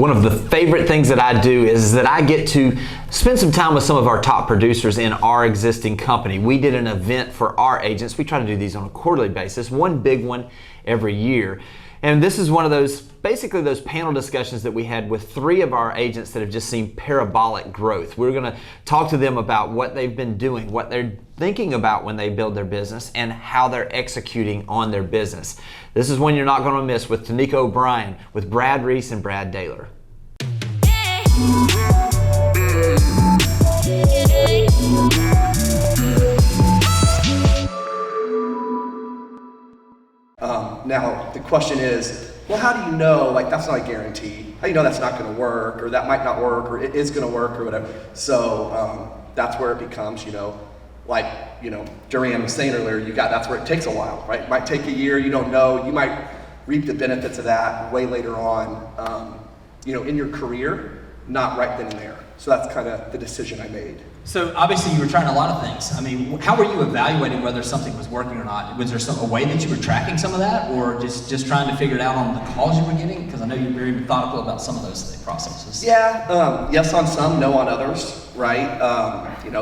One of the favorite things that I do is that I get to spend some time with some of our top producers in our existing company. We did an event for our agents. We try to do these on a quarterly basis, one big one every year. And this is one of those, basically those panel discussions that we had with 3 of our agents that have just seen parabolic growth. We're gonna talk to them about what they've been doing, what they're thinking about when they build their business, and how they're executing on their business. This is one you're not gonna miss with Tanika O'Brien, with Brad Reese and Brad Dahler. Now, the question is, well, how do you know, like, that's not a guarantee? How do you know that's not going to work, or that might not work, or it is going to work, or whatever? So that's where it becomes, Durian was saying earlier, that's where it takes a while, right? It might take a year, you don't know. You might reap the benefits of that way later on, in your career, not right then and there. So that's kind of the decision I made. So obviously you were trying a lot of things. I mean, how were you evaluating whether something was working or not? Was there a way that you were tracking some of that, or just trying to figure it out on the calls you were getting? Because I know you're very methodical about some of those processes. Yeah, yes on some, no on others, right?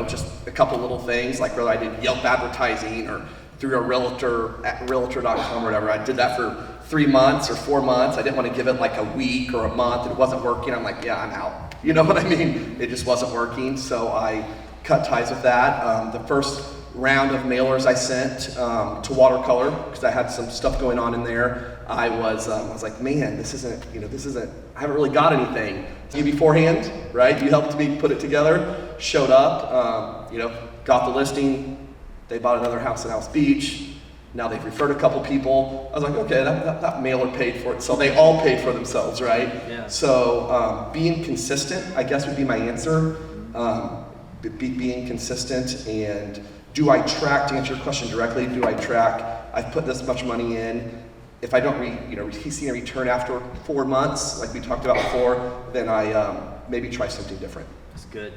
Just a couple little things, like whether I did Yelp advertising or through a realtor at realtor.com or whatever. I did that for 3 months or 4 months. I didn't want to give it like a week or a month, and it wasn't working. I'm like, yeah, I'm out. You know what I mean? It just wasn't working, so I cut ties with that. The first round of mailers I sent to Watercolor, because I had some stuff going on in there, I was like, man, this isn't, I haven't really got anything. You beforehand, right? You helped me put it together, showed up, got the listing. They bought another house in House Beach. Now they've referred a couple people. I was like, okay, that mailer paid for it. So they all paid for themselves, right? Yeah. So being consistent, I guess, would be my answer. Being consistent, and do I track, to answer your question directly, do I track, I've put this much money in. If I don't see a return after 4 months, like we talked about before, then I maybe try something different. That's good.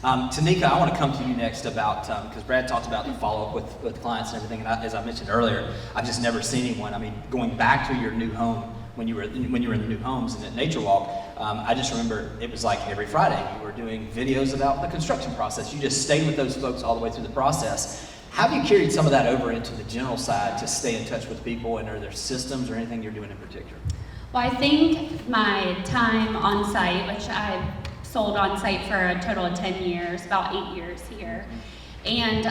Tanika, I want to come to you next about, because Brad talked about the follow-up with clients and everything, and as I mentioned earlier, I've just never seen anyone. I mean, going back to your new home, when you were in the new homes and at Nature Walk, I just remember it was like every Friday you were doing videos about the construction process. You just stayed with those folks all the way through the process. How have you carried some of that over into the general side to stay in touch with people, and are there systems or anything you're doing in particular? Well, I think my time on site, which I've sold on site for a total of 10 years, about 8 years here, and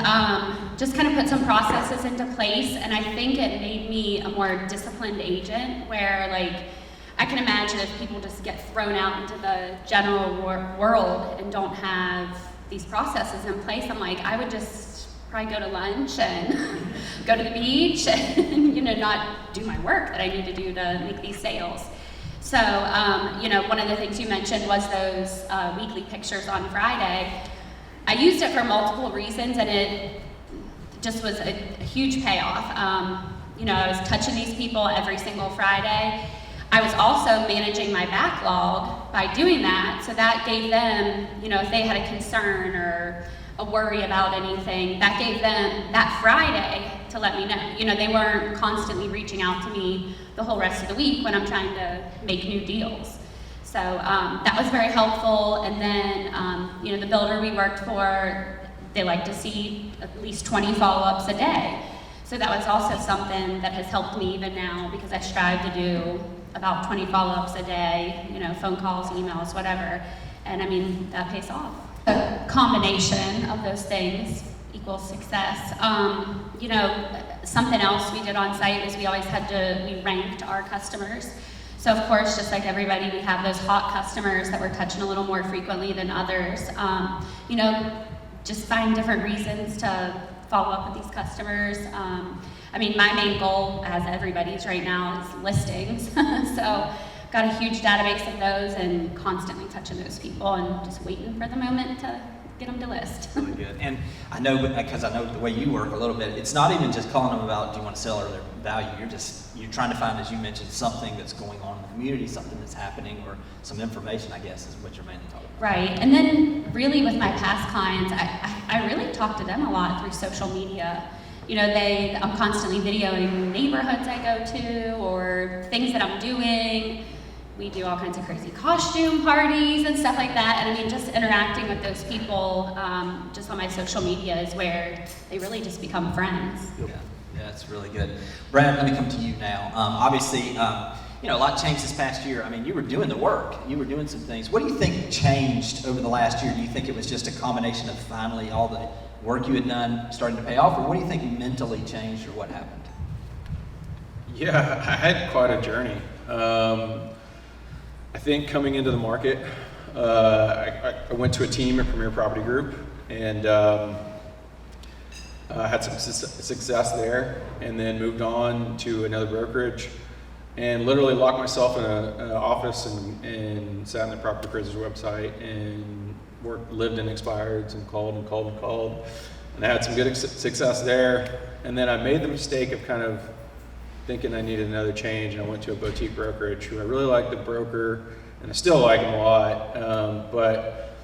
just kind of put some processes into place, and I think it made me a more disciplined agent, where I can imagine if people just get thrown out into the general world and don't have these processes in place, I would just probably go to lunch and go to the beach and not do my work that I need to do to make these sales. So, one of the things you mentioned was those weekly pictures on Friday. I used it for multiple reasons, and it just was a huge payoff. I was touching these people every single Friday. I was also managing my backlog by doing that, so that gave them, if they had a concern or a worry about anything, that gave them that Friday to let me know. They weren't constantly reaching out to me the whole rest of the week when I'm trying to make new deals. So that was very helpful. And then, the builder we worked for, they like to see at least 20 follow-ups a day. So that was also something that has helped me even now, because I strive to do about 20 follow-ups a day, phone calls, emails, whatever. And that pays off. A combination of those things equals success. Something else we did on site was we ranked our customers. So of course, just like everybody, we have those hot customers that we're touching a little more frequently than others. Just find different reasons to follow up with these customers. My main goal, as everybody's right now, is listings. So got a huge database of those and constantly touching those people and just waiting for the moment to get them to list. Really good. And I know, because I know the way you work a little bit, it's not even just calling them about, do you want to sell, or their value. You're trying to find, as you mentioned, something that's going on in the community, something that's happening, or some information, I guess, is what you're mainly talking about. Right. And then really with my past clients, I really talk to them a lot through social media. I'm constantly videoing neighborhoods I go to or things that I'm doing. we do all kinds of crazy costume parties and stuff like that. And I mean, just interacting with those people just on my social media is where they really just become friends. Yeah, that's really good. Brad, let me come to you now. Obviously, a lot changed this past year. I mean, you were doing the work. You were doing some things. What do you think changed over the last year? Do you think it was just a combination of finally all the work you had done starting to pay off, or what do you think mentally changed, or what happened? Yeah, I had quite a journey. I think coming into the market, I went to a team at Premier Property Group, and had some success there, and then moved on to another brokerage, and literally locked myself in an office and sat on the property appraiser's website and lived in expireds and called, and I had some good success there. And then I made the mistake of kind of thinking I needed another change, and I went to a boutique brokerage who I really liked the broker, and I still like him a lot. But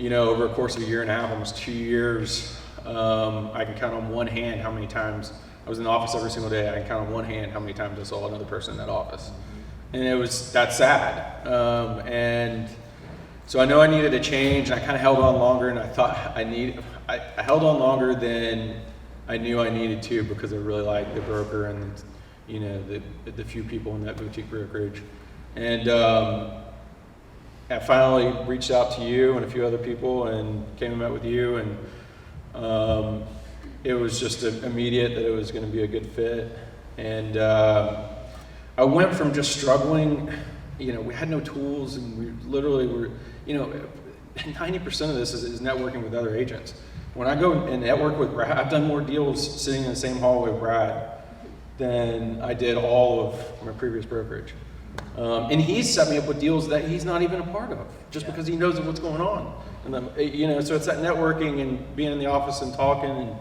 over a course of a year and a half, almost 2 years, I can count on one hand how many times I was in the office every single day. I can count on one hand how many times I saw another person in that office, and that's sad. And so I know I needed a change, and I kind of held on longer, and I thought I held on longer than I knew I needed to, because I really liked the broker and the few people in that boutique brokerage. And I finally reached out to you and a few other people, and came and met with you, and it was just immediate that it was going to be a good fit. And I went from just struggling, we had no tools, and we literally were, 90% of this is networking with other agents. When I go and network with Brad, I've done more deals sitting in the same hallway with Brad than I did all of my previous brokerage. And he's set me up with deals that he's not even a part of, just because he knows what's going on. And then, so it's that networking and being in the office and talking,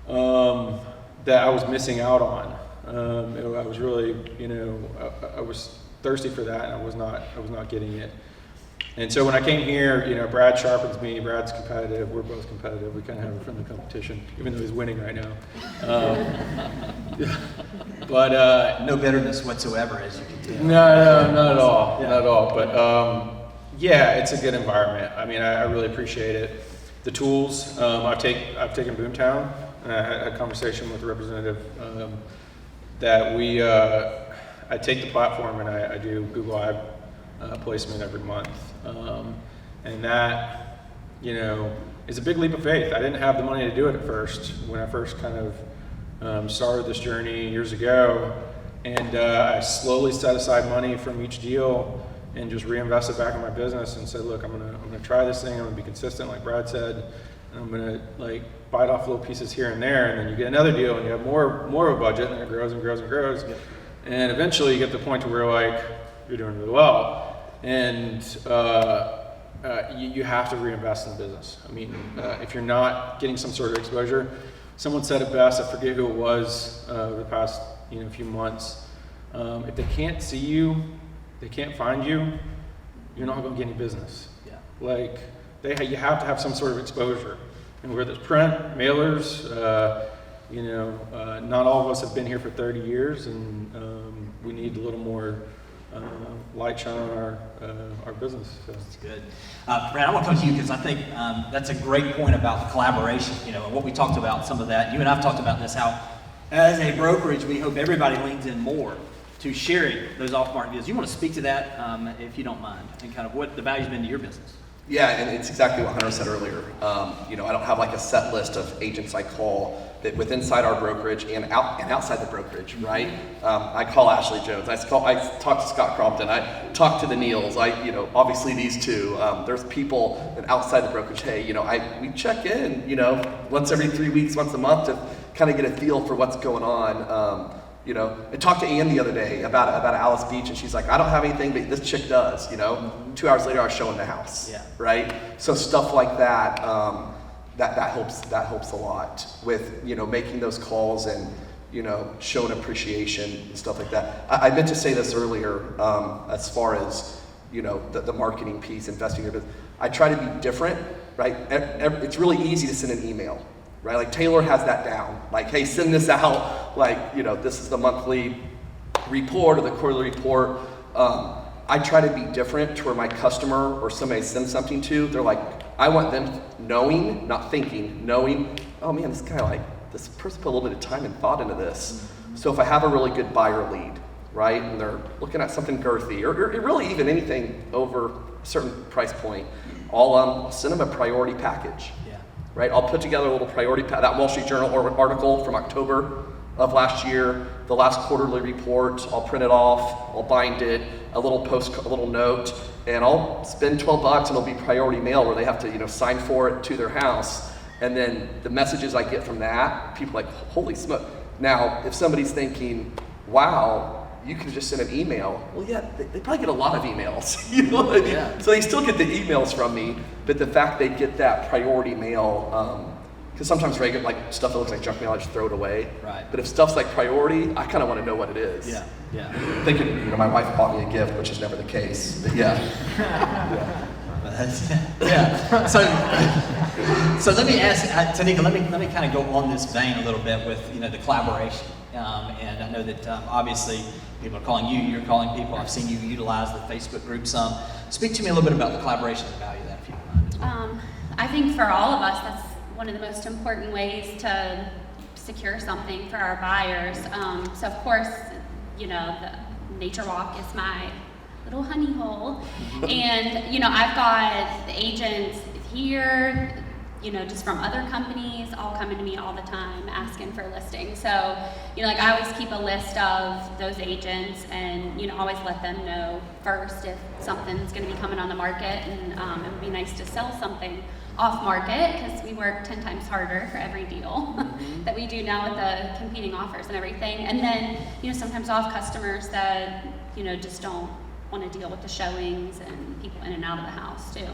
and that I was missing out on. I was really, I was thirsty for that, and I was not getting it. And so when I came here, Brad sharpens me. Brad's competitive. We're both competitive. We kind of have a friendly competition, even though he's winning right now. But No bitterness whatsoever, as you can tell. No, not at all. Yeah. Not at all. But yeah, it's a good environment. I mean, I really appreciate it. The tools. I've taken Boomtown, and I had a conversation with the representative that I take the platform, and I do Google Ad placement every month, and that is a big leap of faith. I didn't have the money to do it at first when I first kind of started this journey years ago, and I slowly set aside money from each deal and just reinvest it back in my business, and said, look, I'm gonna try this thing. I'm gonna be consistent, like Brad said, and I'm gonna bite off little pieces here and there, and then you get another deal, and you have more of a budget, and it grows and grows and grows, and eventually you get to the point to where you're doing really well. And you have to reinvest in the business. I mean, if you're not getting some sort of exposure, someone said it best, I forget who it was, over the past few months. If they can't see you, they can't find you, you're not going to get any business. Yeah. You have to have some sort of exposure. And whether it's print, mailers, not all of us have been here for 30 years, and we need a little more light shine on our business. So. That's good. Brad, I want to come to you because I think that's a great point about collaboration, and what we talked about, some of that. You and I have talked about this, how as a brokerage, we hope everybody leans in more to sharing those off-market deals. You want to speak to that, if you don't mind, and kind of what the value's been to your business? Yeah, and it's exactly what Hunter said earlier. I don't have a set list of agents I call that with inside our brokerage and outside the brokerage, right? I call Ashley Jones. I talk to Scott Crompton. I talk to the Neals. Obviously these two. There's people that outside the brokerage. Hey, we check in, once every 3 weeks, once a month to kind of get a feel for what's going on. I talked to Ann the other day about Alice Beach, and she's like, I don't have anything, but this chick does, 2 hours later, I was showing the house, right? So stuff like that, that helps a lot with, making those calls and, showing appreciation and stuff like that. I meant to say this earlier, as far as, the marketing piece, investing in your business. I try to be different, right? It's really easy to send an email. Right, Taylor has that down. Hey, send this out. This is the monthly report or the quarterly report. I try to be different to where my customer or somebody sends something to, they're like, I want them knowing, not thinking, knowing, oh man, this person put a little bit of time and thought into this. So if I have a really good buyer lead, right, and they're looking at something girthy, or really even anything over a certain price point, I'll send them a priority package. Right, I'll put together a little priority that Wall Street Journal article from October of last year, the last quarterly report. I'll print it off, I'll bind it, a little note, and I'll spend $12 and it'll be priority mail where they have to sign for it to their house. And then the messages I get from that, people are like, holy smoke. Now, if somebody's thinking, wow, you can just send an email. Well, yeah, they probably get a lot of emails. You know what I mean? Yeah. So they still get the emails from me, but the fact they get that priority mail, because sometimes regular stuff that looks like junk mail, I just throw it away. Right. But if stuff's like priority, I kind of want to know what it is. Yeah. Thinking, my wife bought me a gift, which is never the case. But yeah. Yeah. So let me ask Tanika. Let me kind of go on this vein a little bit with the collaboration. And I know that obviously people are calling you. You're calling people. I've seen you utilize the Facebook group some. Speak to me a little bit about the collaboration and the value of that, if you don't mind. I think for all of us, that's one of the most important ways to secure something for our buyers. So of course, the Nature Walk is my little honey hole. And, I've got agents here, just from other companies, all coming to me all the time asking for listings. So, I always keep a list of those agents and, always let them know first if something's going to be coming on the market, and it would be nice to sell something off market because we work 10 times harder for every deal that we do now with the competing offers and everything. And then, sometimes off customers that, just don't want to deal with the showings and people in and out of the house too.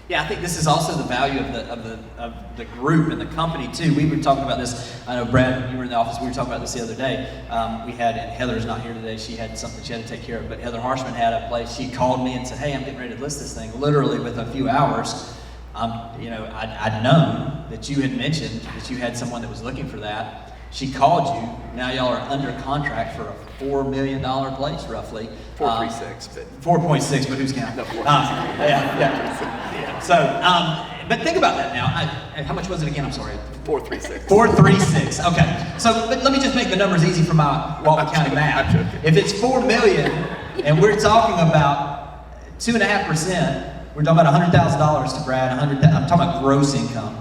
Yeah, I think this is also the value of the group and the company too. We were talking about this. I know Brad, you were in the office. We were talking about this the other day. And Heather's not here today. She had something she had to take care of. But Heather Harshman had a place. She called me and said, "Hey, I'm getting ready to list this thing." Literally with a few hours, I'd known that you had mentioned that you had someone that was looking for that. She called you. Now y'all are under contract for a $4 million place, roughly. 436, but 4.6, but who's counting? No, 436. Yeah. So, but think about that now. How much was it again? I'm sorry. 436. 436. Okay. So, but let me just make the numbers easy for my Walton County math. If it's $4 million, and we're talking about 2.5%, we're talking about $100,000 to Brad. I'm talking about gross income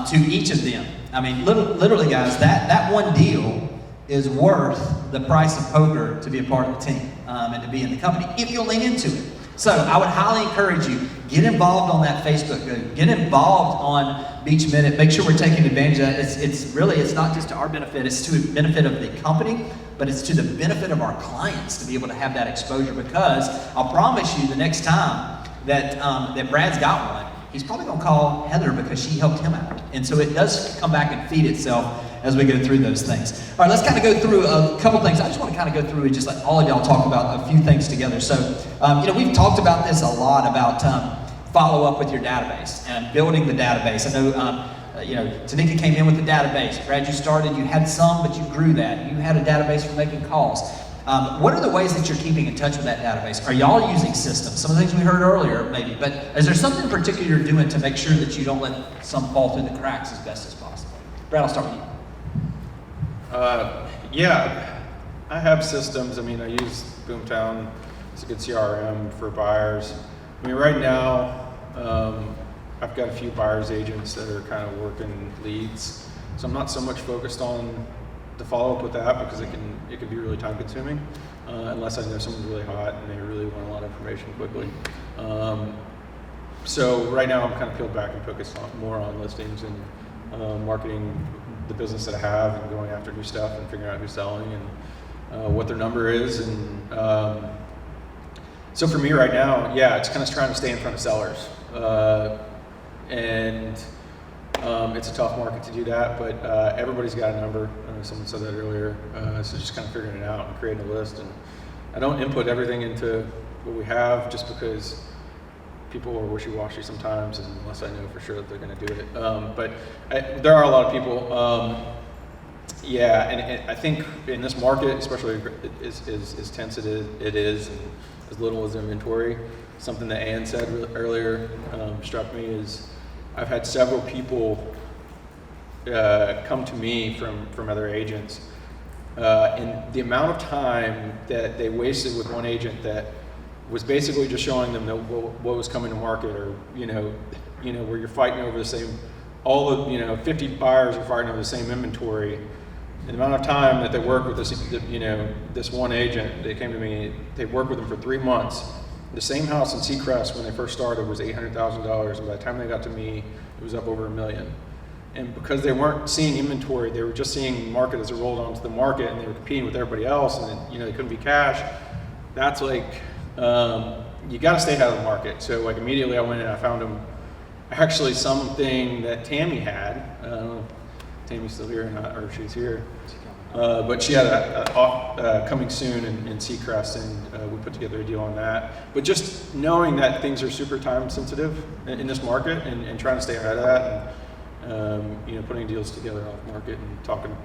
to each of them. I mean, literally, guys, that one deal is worth the price of poker to be a part of the team and to be in the company if you'll lean into it. So I would highly encourage you, get involved on that Facebook group, get involved on Beach Minute, make sure we're taking advantage of that. It's not just to our benefit, it's to the benefit of the company, but it's to the benefit of our clients to be able to have that exposure, because I'll promise you the next time that Brad's got one, he's probably going to call Heather because she helped him out. And so it does come back and feed itself as we go through those things. All right, let's kind of go through a couple things. I just want to kind of go through and just let all of y'all talk about a few things together. So, we've talked about this a lot about follow up with your database and building the database. I know, Tanika came in with the database. Brad, you started, you had some, but you grew that. You had a database for making calls. What are the ways that you're keeping in touch with that database? Are y'all using systems? Some of the things we heard earlier, maybe, but is there something in particular you're doing to make sure that you don't let some fall through the cracks as best as possible? Brad, I'll start with you. Yeah, I have systems. I mean, I use Boomtown. It's a good CRM for buyers. I mean, right now, I've got a few buyers agents that are kind of working leads. So I'm not so much focused on the follow up with that because it can be really time consuming unless I know someone's really hot and they really want a lot of information quickly. So right now I'm kind of peeled back and focused more on listings and marketing the business that I have and going after new stuff and figuring out who's selling and what their number is. And so for me right now, yeah, it's kind of trying to stay in front of sellers. It's a tough market to do that, but everybody's got a number. Someone said that earlier. So just kind of figuring it out and creating a list. And I don't input everything into what we have just because people are wishy-washy sometimes, unless I know for sure that they're going to do it. But there are a lot of people. Yeah, and I think in this market, especially as tense it is, and as little as inventory, something that Ann said earlier struck me is I've had several people come to me from other agents, and the amount of time that they wasted with one agent that was basically just showing them what was coming to market, or where you're fighting over the same, all the 50 buyers are fighting over the same inventory. And the amount of time that they work with this one agent, they came to me, they worked with them for 3 months. The same house in Seacrest when they first started was $800,000, and by the time they got to me, it was up over $1 million. And because they weren't seeing inventory, they were just seeing market as it rolled onto the market, and they were competing with everybody else, and then, they couldn't be cash. That's like, you got to stay out of the market. So like immediately I went and I found them actually something that Tammy had. I don't know if Tammy's still here or not, or if she's here. But she had a coming soon in Seacrest, and we put together a deal on that. But just knowing that things are super time sensitive in this market, and trying to stay ahead of that, and putting deals together off market and talking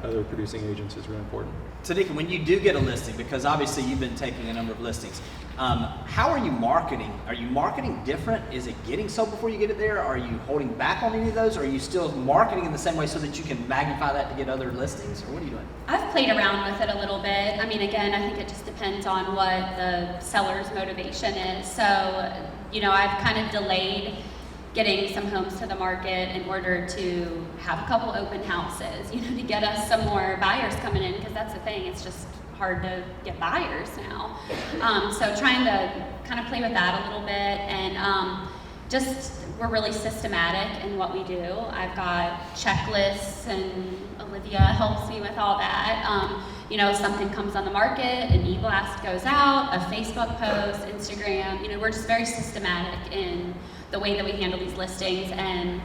other producing agents is really important. Tanika, when you do get a listing, because obviously you've been taking a number of listings, how are you marketing? Are you marketing different? Is it getting sold before you get it there? Are you holding back on any of those? Or are you still marketing in the same way so that you can magnify that to get other listings? Or what are you doing? I've played around with it a little bit. I mean, again, I think it just depends on what the seller's motivation is. So, I've kind of delayed getting some homes to the market in order to have a couple open houses, to get us some more buyers coming in, because that's the thing, it's just hard to get buyers now. So trying to kind of play with that a little bit, and we're really systematic in what we do. I've got checklists, and Olivia helps me with all that. If something comes on the market, an e-blast goes out, a Facebook post, Instagram, we're just very systematic in the way that we handle these listings, and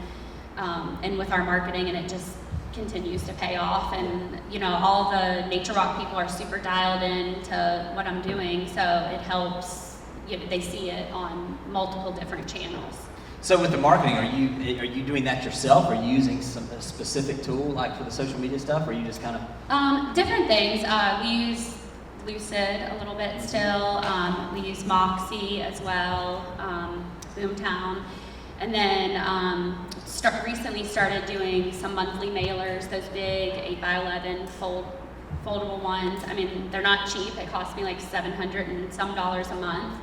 with our marketing, and it just continues to pay off. And all the Nature Walk people are super dialed in to what I'm doing, so it helps. They see it on multiple different channels. So with the marketing, are you doing that yourself? Are you using a specific tool like for the social media stuff, or are you just kind of different things? We use Lucid a little bit still. We use Moxie as well. Boomtown, and then recently started doing some monthly mailers, those big 8x11 foldable ones. I mean, they're not cheap. They cost me like $700 and some a month,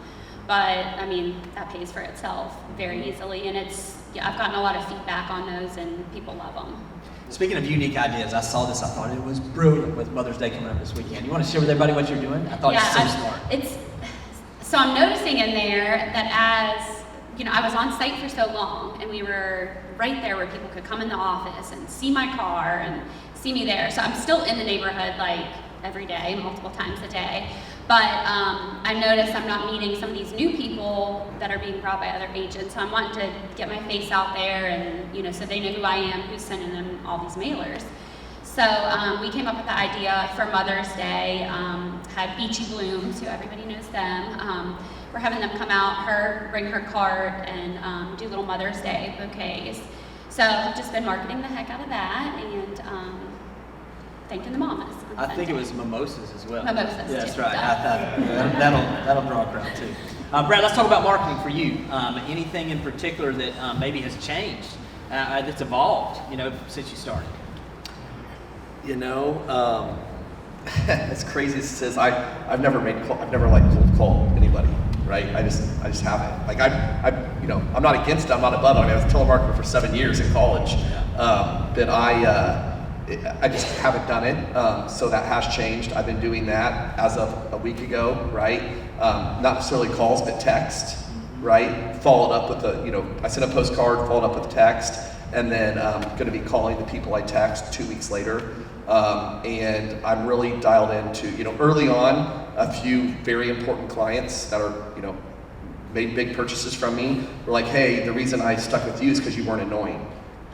but I mean, that pays for itself very easily, and I've gotten a lot of feedback on those, and people love them. Speaking of unique ideas, I saw this. I thought it was brilliant with Mother's Day coming up this weekend. You want to share with everybody what you're doing? I thought it was so smart. So I'm noticing in there that as I was on site for so long, and we were right there where people could come in the office and see my car and see me there. So I'm still in the neighborhood like every day, multiple times a day. But I noticed I'm not meeting some of these new people that are being brought by other agents. So I'm wanting to get my face out there, and so they know who I am, who's sending them all these mailers. So we came up with the idea for Mother's Day. Had Beachy Blooms, who everybody knows them. We're having them come out, bring her cart, and do little Mother's Day bouquets. So I've just been marketing the heck out of that, and thanking the mamas. I think it was mimosas as well. Mimosas, yeah, that's too. right. That'll draw a crowd too. Brad, let's talk about marketing for you. Anything in particular that maybe has changed, that's evolved, since you started? As crazy as it is, I've never cold called anybody, right? I just haven't. Like I'm not against it. I'm not above it. I mean, I was a telemarketer for 7 years in college, but I just haven't done it. So that has changed. I've been doing that as of a week ago, right? Not necessarily calls, but text, right? Followed up with I sent a postcard, followed up with text, and then I'm going to be calling the people I text 2 weeks later. And I'm really dialed into, early on, a few very important clients that are, made big purchases from me were like, hey, the reason I stuck with you is because you weren't annoying.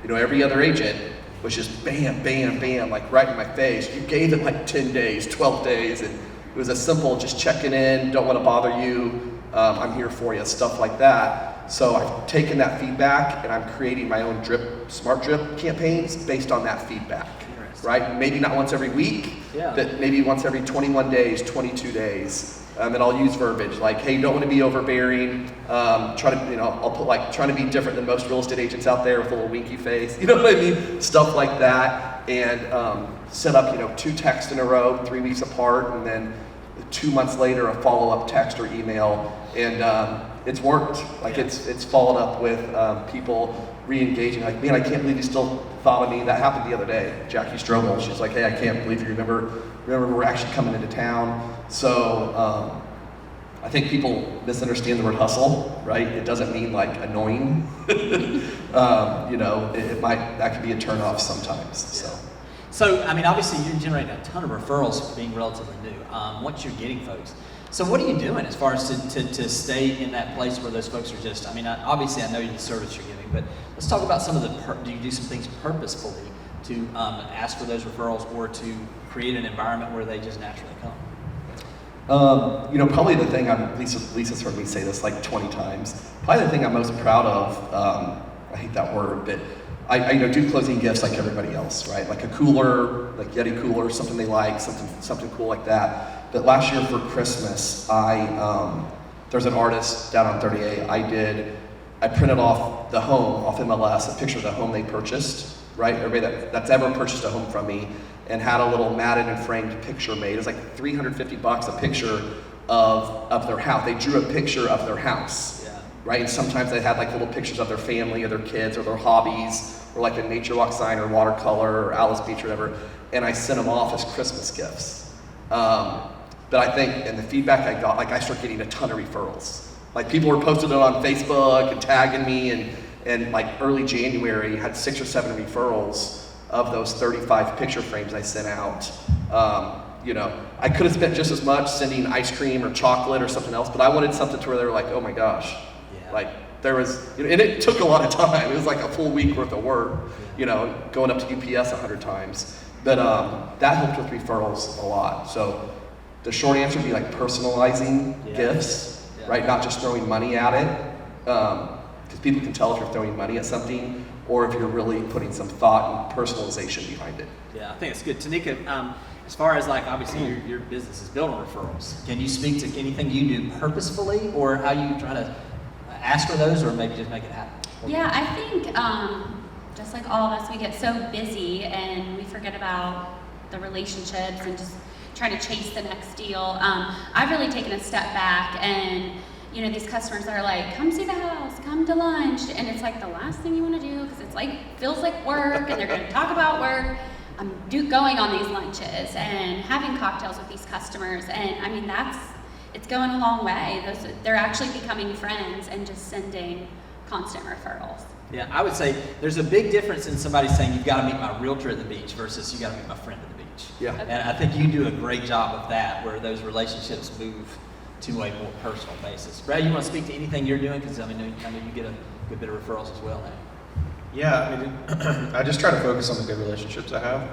Every other agent was just bam, bam, bam, like right in my face. You gave it like 10 days, 12 days, and it was a simple just checking in, don't want to bother you, I'm here for you, stuff like that. So I've taken that feedback and I'm creating my own smart drip campaigns based on that feedback. right? Maybe not once every week, but maybe once every 21 days, 22 days. And I'll use verbiage like, hey, you don't want to be overbearing. Try to, I'll put like trying to be different than most real estate agents out there with a little winky face. You know what I mean? Stuff like that. And set up, 2 texts in a row, 3 weeks apart, and then 2 months later, a follow-up text or email. And it's worked. Like it's followed up with people re-engaging. Like, man, I can't believe you still thought of me. That happened the other day. Jackie Strobel, she's like, hey, I can't believe you remember we're actually coming into town. So I think people misunderstand the word hustle, right? It doesn't mean like annoying. That could be a turnoff sometimes. So, I mean, obviously you're generating a ton of referrals being relatively new. Once you're getting folks. So what are you doing as far as to stay in that place where those folks are just, obviously I know the service you're giving, but let's talk about some of do you do some things purposefully to ask for those referrals or to create an environment where they just naturally come? Probably the thing Lisa's heard me say this like 20 times. Probably the thing I'm most proud of, I hate that word, but I do closing gifts like everybody else, right? Like a cooler, like Yeti cooler, something they like, something cool like that. But last year for Christmas, there's an artist down on 38. I printed off the home, off MLS, a picture of the home they purchased, right? Everybody that's ever purchased a home from me, and had a little matted and framed picture made. It was like $350 a picture of their house. They drew a picture of their house, right? And sometimes they had like little pictures of their family or their kids or their hobbies, or like a nature walk sign or watercolor or Alice Beach or whatever. And I sent them off as Christmas gifts. But I think, and the feedback I got, like I started getting a ton of referrals. Like people were posting it on Facebook and tagging me, and like early January had 6 or 7 referrals of those 35 picture frames I sent out. I could have spent just as much sending ice cream or chocolate or something else, but I wanted something to where they were like, oh my gosh. Like there was, and it took a lot of time. It was like a full week worth of work, going up to UPS 100 times. But that helped with referrals a lot. So the short answer would be like personalizing gifts, right? Not just throwing money at it, because people can tell if you're throwing money at something or if you're really putting some thought and personalization behind it. Yeah, I think it's good. Tanika, as far as like obviously your business is built on referrals, can you speak to anything you do purposefully or how you try to ask for those or maybe just make it happen? Yeah, I think just like all of us, we get so busy and we forget about the relationships and just trying to chase the next deal. I've really taken a step back, and these customers that are like, come see the house, come to lunch, and it's like the last thing you want to do because it's like feels like work, and they're going to talk about work. I'm going on these lunches and having cocktails with these customers, and it's going a long way. They're actually becoming friends and just sending constant referrals. Yeah, I would say there's a big difference in somebody saying you've got to meet my realtor at the beach versus you got to meet my friend at the beach. Yeah. And I think you do a great job of that, where those relationships move to a more personal basis. Brad, you want to speak to anything you're doing? Because I know you get a good bit of referrals as well now. Yeah, I just try to focus on the good relationships I have.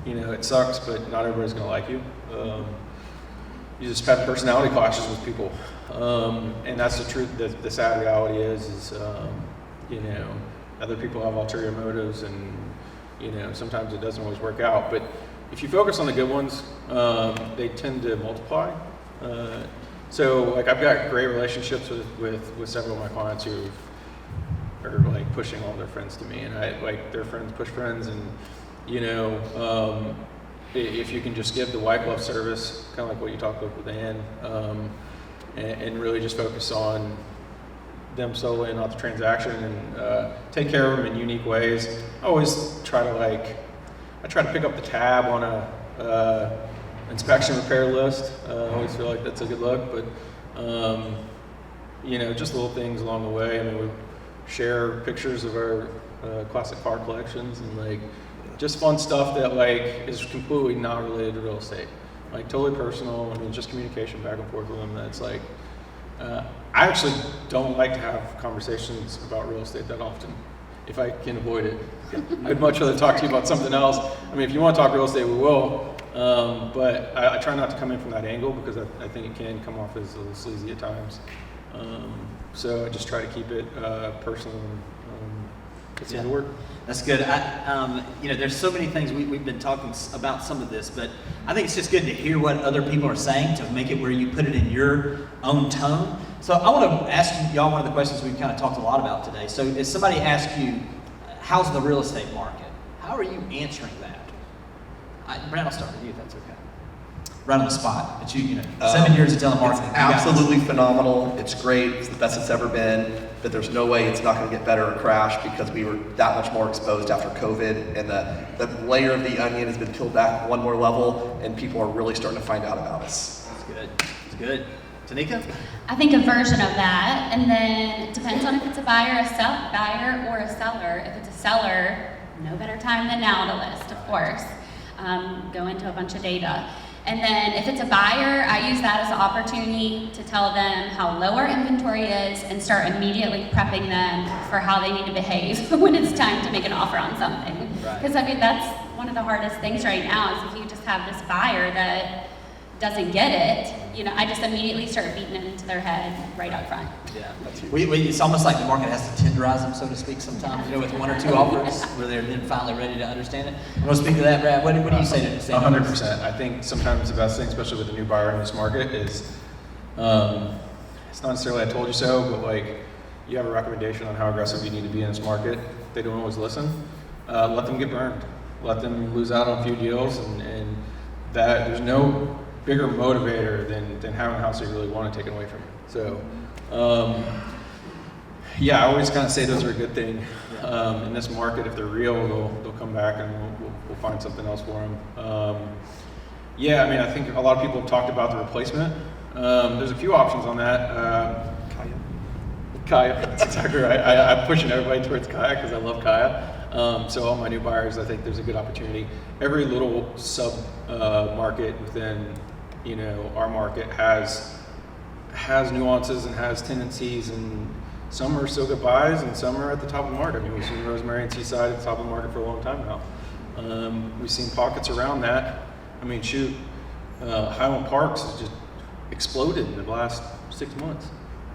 It sucks, but not everybody's going to like you. You just have personality clashes with people. And that's the truth. The sad reality is other people have ulterior motives, and sometimes it doesn't always work out. But if you focus on the good ones, they tend to multiply. So like I've got great relationships with several of my clients who are like pushing all their friends to me, and I like their friends push friends, and if you can just give the white glove service, kind of like what you talked about with Ann, and really just focus on them solely and not the transaction, and take care of them in unique ways. I always try to pick up the tab on a inspection repair list. I always feel like that's a good look, but just little things along the way. We share pictures of our classic car collections, and like just fun stuff that like is completely not related to real estate, like totally personal. Just communication back and forth with them. That's like I actually don't like to have conversations about real estate that often, if I can avoid it. I'd much rather talk to you about something else. If you want to talk real estate, we will. But I try not to come in from that angle, because I think it can come off as a little sleazy at times. So I just try to keep it personal It's going to work. That's good. There's so many things we've been talking about some of this, but I think it's just good to hear what other people are saying to make it where you put it in your own tone. So I want to ask y'all one of the questions we've kind of talked a lot about today. So if somebody asks you, how's the real estate market? How are you answering that? Brad, I'll start with you if that's okay. Right on the spot. But 7 years of telemarketing. It's absolutely phenomenal. It's great. It's the best it's ever been. But there's no way it's not going to get better or crash because we were that much more exposed after COVID, and the layer of the onion has been peeled back one more level, and people are really starting to find out about us. That's good. That's good. Tanika? I think a version of that, and then it depends on if it's a buyer or a seller. If it's a seller, no better time than now to list, of course. Go into a bunch of data. And then if it's a buyer, I use that as an opportunity to tell them how low our inventory is and start immediately prepping them for how they need to behave when it's time to make an offer on something. Because that's one of the hardest things right now is if you just have this buyer that doesn't get it, I just immediately start beating it into their head right up front. Yeah, it's almost like the market has to tenderize them, so to speak, sometimes, with one or two offers where they're then finally ready to understand it. You want to speak to that, Brad? What do you say to this? 100%. I think sometimes the best thing, especially with a new buyer in this market, is it's not necessarily I told you so, but you have a recommendation on how aggressive you need to be in this market. They don't always listen. Let them get burned. Let them lose out on a few deals, and that there's no bigger motivator than having a house that you really want to take away from you. So, I always kind of say those are a good thing. In this market, if they're real, they'll come back and we'll find something else for them. I think a lot of people have talked about the replacement. There's a few options on that. Kaya, that's exactly right. I'm pushing everybody towards Kaya because I love Kaya. So all my new buyers, I think there's a good opportunity. Every little sub market within our market has nuances and has tendencies, and some are still good buys and some are at the top of the market. We've seen Rosemary and Seaside at the top of the market for a long time now. We've seen pockets around that. Highland Parks has just exploded in the last 6 months.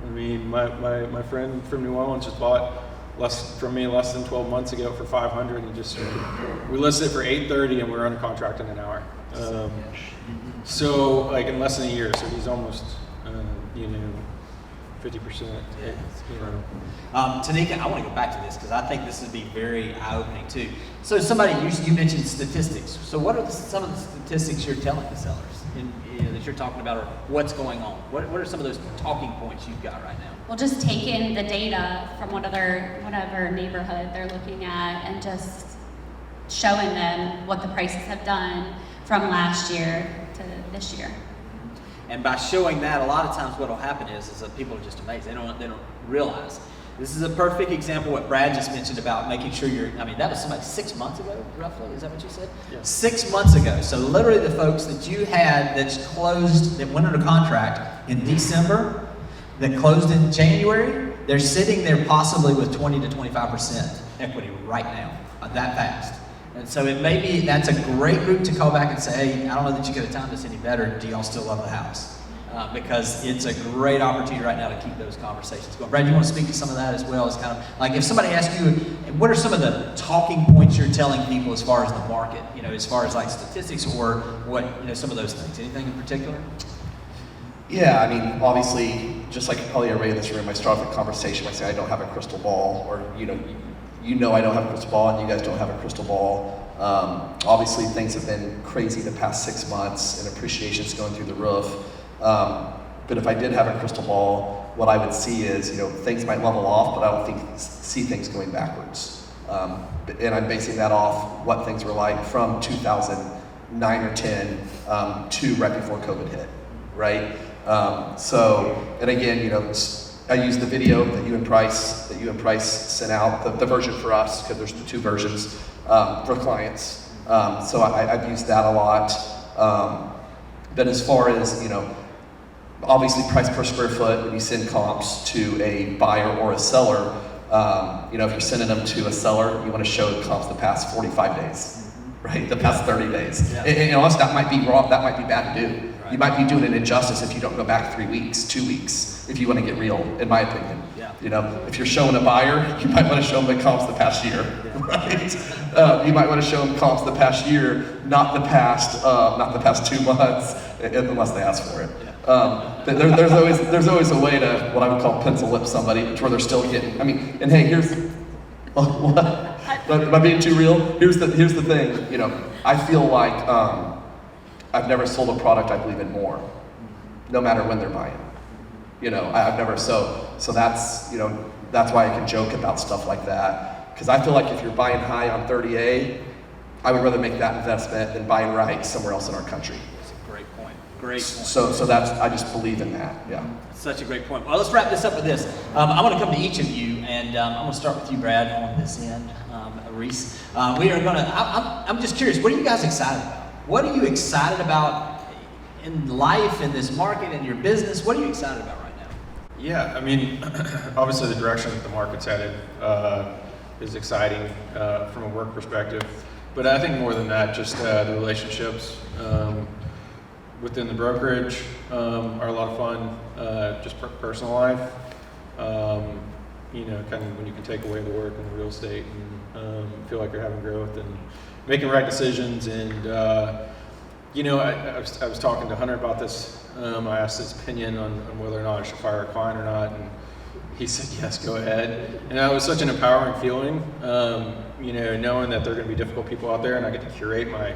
My friend from New Orleans just bought less than 12 months ago for $500, and we listed it for $830 and we're under contract in an hour. So in less than a year, so he's almost 50%. Tanika, I want to go back to this because I think this would be very eye-opening too. So you mentioned statistics. So what are some of the statistics you're telling the sellers that you're talking about, or what's going on? What are some of those talking points you've got right now? Well, just take in the data from whatever neighborhood they're looking at and just showing them what the prices have done from last year to this year. And by showing that, a lot of times what will happen is that people are just amazed. They don't realize. This is a perfect example of what Brad just mentioned about making sure that was somebody 6 months ago, roughly, is that what you said? Yeah. 6 months ago. So literally the folks that you had that went under contract in December, that closed in January, they're sitting there possibly with 20 to 25% equity right now, that fast. And so that's a great route to call back and say, hey, I don't know that you could have timed this any better. Do y'all still love the house? Because it's a great opportunity right now to keep those conversations going. Brad, you want to speak to some of that as well? As kind of like if somebody asks you, what are some of the talking points you're telling people as far as the market, as far as statistics or what, some of those things? Anything in particular? Yeah, obviously, just like probably everybody in this room, I start off the conversation by saying I don't have a crystal ball, or I don't have a crystal ball, and you guys don't have a crystal ball. Obviously, things have been crazy the past 6 months, and appreciation's going through the roof. But if I did have a crystal ball, what I would see is, things might level off, but I don't see things going backwards. And I'm basing that off what things were like from 2009 or 10 to right before COVID hit, right? And again, I use the video that you and Price sent out, the version for us, because there's the two versions for clients. So I've used that a lot. But as far as, obviously price per square foot, when you send comps to a buyer or a seller, if you're sending them to a seller, you want to show the comps the past 45 days, right? The past 30 days. Yeah. And honestly, that might be wrong, that might be bad to do. Right. You might be doing an injustice if you don't go back 3 weeks, 2 weeks, if you want to get real, in my opinion. Yeah. You know, if you're showing a buyer, you might want to show them the comps the past year, right? You might want to show them comps the past year, not the past 2 months, unless they ask for it. There's always a way to what I would call pencil whip somebody, to where they're still getting. I mean, and hey, here's what? Am I being too real? Here's the thing. You know, I feel like I've never sold a product I believe in more, no matter when they're buying. You know, I've never so that's, you know, that's why I can joke about stuff like that, because I feel like if you're buying high on 30A, I would rather make that investment than buying right somewhere else in our country. That's a great point. Great point. So that's, I just believe in that. Yeah. Such a great point. Well, let's wrap this up with this. I want to come to each of you, and I'm going to start with you, Brad, on this end. Reese, we are going to. I'm just curious. What are you guys excited about? What are you excited about in life, in this market, in your business? What are you excited about right now? Yeah, I mean, obviously the direction that the market's headed is exciting from a work perspective, but I think more than that, just the relationships within the brokerage are a lot of fun, just personal life. You know, kind of when you can take away the work and the real estate and feel like you're having growth and making right decisions. And you know, I was talking to Hunter about this. I asked his opinion on whether or not I should fire a client or not, and he said, yes, go ahead. And that was such an empowering feeling, you know, knowing that there are going to be difficult people out there, and I get to curate my,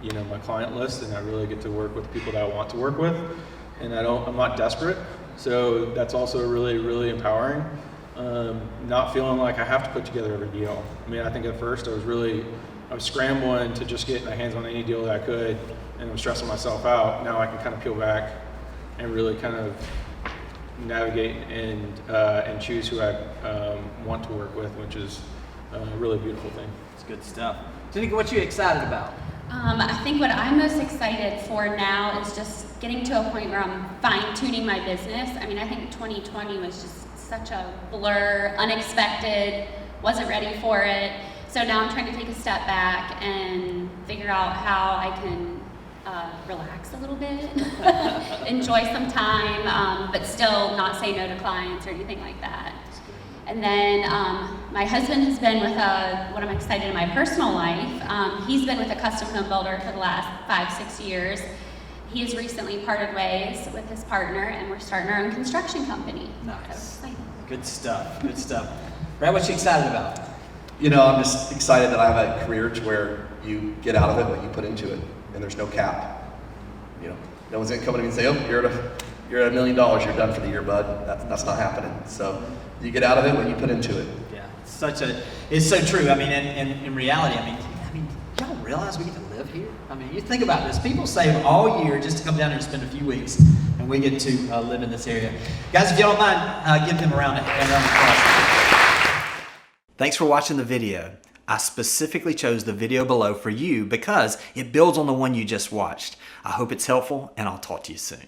you know, my client list, and I really get to work with people that I want to work with, and I'm not desperate. So that's also really, really empowering. Not feeling like I have to put together every deal. I mean, I think at first I was scrambling to just get my hands on any deal that I could, and I'm stressing myself out. Now I can kind of peel back and really kind of navigate and choose who I want to work with, which is a really beautiful thing. It's good stuff. Tanika, what you excited about? I think what I'm most excited for now is just getting to a point where I'm fine-tuning my business. I mean, I think 2020 was just such a blur, unexpected, wasn't ready for it. So now I'm trying to take a step back and figure out how I can relax a little bit, enjoy some time, but still not say no to clients or anything like that. And then my husband has been with what I'm excited in my personal life. He's been with a custom home builder for the last 5-6 years. He has recently parted ways with his partner, and we're starting our own construction company. Nice. So, good stuff. Good stuff. Brad, what you excited about? You know, I'm just excited that I have a career to where you get out of it what you put into it, and there's no cap. You know, no one's gonna come to me and say, "Oh, you're at $1 million. You're done for the year, bud." That's not happening. So you get out of it what you put into it. Yeah, it's so true. I mean, and in reality, I mean, y'all realize we get to live here? I mean, you think about this. People save all year just to come down here and spend a few weeks, and we get to live in this area. Guys, if y'all don't mind, give them a round of applause. Thanks for watching the video. I specifically chose the video below for you because it builds on the one you just watched. I hope it's helpful, and I'll talk to you soon.